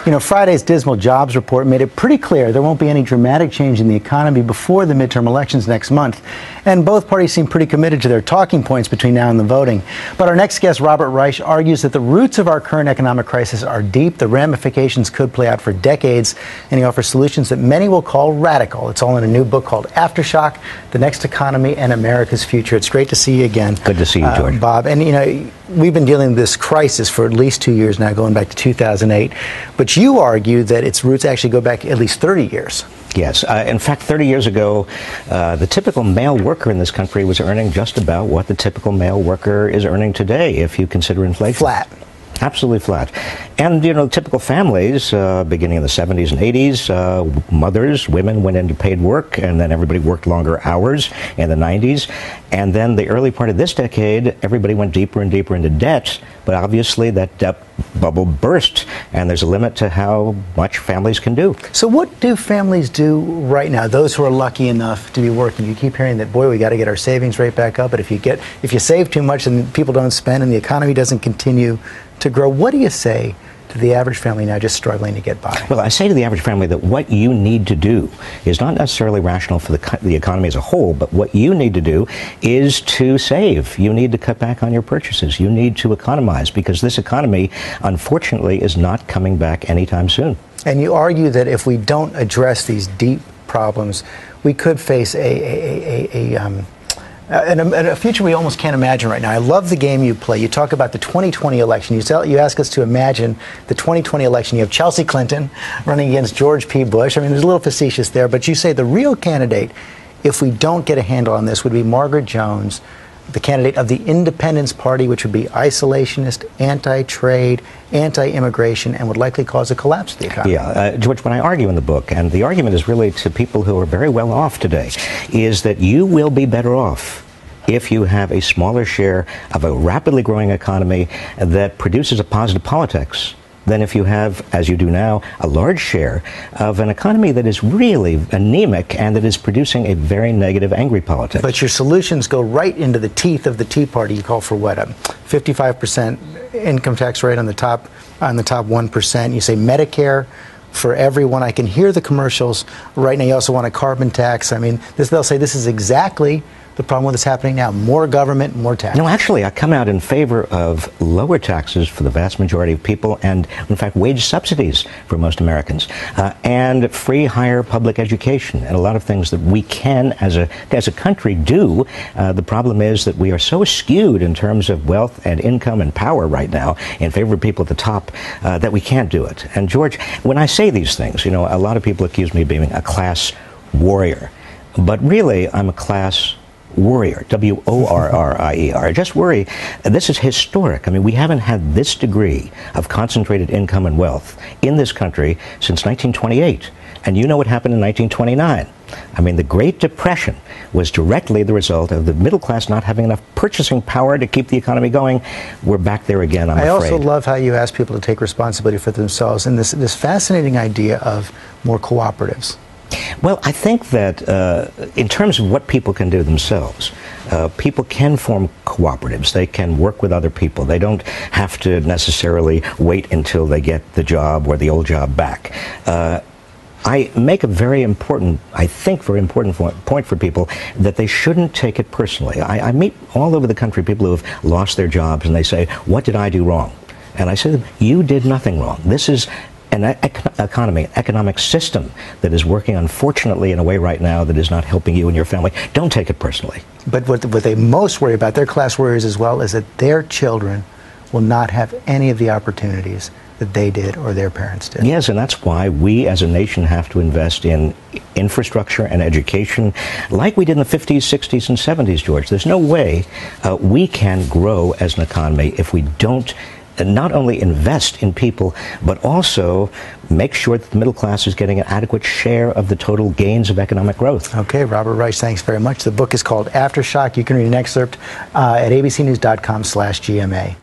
You know, Friday's dismal jobs report made it pretty clear there won't be any dramatic change in the economy before the midterm elections next month. And both parties seem pretty committed to their talking points between now and the voting. But our next guest, Robert Reich, argues that the roots of our current economic crisis are deep. The ramifications could play out for decades. And he offers solutions that many will call radical. It's all in a new book called Aftershock, The Next Economy and America's Future. It's great to see you again. Good to see you, George. Bob. And, you know, we've been dealing with this crisis for at least 2 years now, going back to 2008. But you argue that its roots actually go back at least 30 years. Yes. In fact, 30 years ago, the typical male worker in this country was earning just about what the typical male worker is earning today, if you consider inflation. Flat. Absolutely flat. And, you know, typical families, beginning in the 70s and 80s, mothers, women went into paid work, and then everybody worked longer hours in the 90s. And then the early part of this decade, everybody went deeper and deeper into debt. But obviously that debt bubble burst, and there's a limit to how much families can do. So what do families do right now, those who are lucky enough to be working? You keep hearing that, boy, we got to get our savings rate back up. But if you save too much and people don't spend and the economy doesn't continue to grow, what do you say to the average family now just struggling to get by? Well, I say to the average family that what you need to do is not necessarily rational for the economy as a whole, but what you need to do is to save. You need to cut back on your purchases. You need to economize, because this economy, unfortunately, is not coming back anytime soon. And you argue that if we don't address these deep problems, we could face a future we almost can't imagine right now. I love the game you play. You talk about the 2020 election. You ask us to imagine the 2020 election. You have Chelsea Clinton running against George P. Bush. I mean, there's a little facetious there, but you say the real candidate, if we don't get a handle on this, would be Margaret Jones, the candidate of the Independence Party, which would be isolationist, anti-trade, anti-immigration, and would likely cause a collapse of the economy. Yeah, George, what I argue in the book, and the argument is really to people who are very well off today, is that you will be better off if you have a smaller share of a rapidly growing economy that produces a positive politics than if you have, as you do now, a large share of an economy that is really anemic and that is producing a very negative, angry politics. But your solutions go right into the teeth of the Tea Party. You call for what, a 55% income tax rate on the top 1%. You say Medicare for everyone. I can hear the commercials right now. You also want a carbon tax. I mean, they'll say this is exactly the problem with what's happening now. More government, more tax. No, actually, I come out in favor of lower taxes for the vast majority of people, and in fact, wage subsidies for most Americans, and free higher public education, and a lot of things that we can, as a country, do. The problem is that we are so skewed in terms of wealth and income and power right now in favor of people at the top that we can't do it. And George, when I say these things, you know, a lot of people accuse me of being a class warrior, but really, I'm a class warrior, W-O-R-R-I-E-R. Just worry. This is historic. I mean, we haven't had this degree of concentrated income and wealth in this country since 1928. And you know what happened in 1929. I mean, the Great Depression was directly the result of the middle class not having enough purchasing power to keep the economy going. We're back there again, I'm afraid. I also love how you ask people to take responsibility for themselves, and this fascinating idea of more cooperatives. Well, I think that in terms of what people can do themselves, people can form cooperatives. They can work with other people. They don't have to necessarily wait until they get the job or the old job back. I make a very important point for people, that they shouldn't take it personally. I meet all over the country people who have lost their jobs, and they say, "What did I do wrong?" And I say to them, "You did nothing wrong. This is an economic system that is working, unfortunately, in a way right now that is not helping you and your family. Don't take it personally." But what they most worry about, their class warriors as well, is that their children will not have any of the opportunities that they did or their parents did. Yes, and that's why we as a nation have to invest in infrastructure and education like we did in the 50s, 60s, and 70s, George. There's no way we can grow as an economy if we don't not only invest in people, but also make sure that the middle class is getting an adequate share of the total gains of economic growth. Okay, Robert Reich, thanks very much. The book is called Aftershock. You can read an excerpt at abcnews.com/GMA.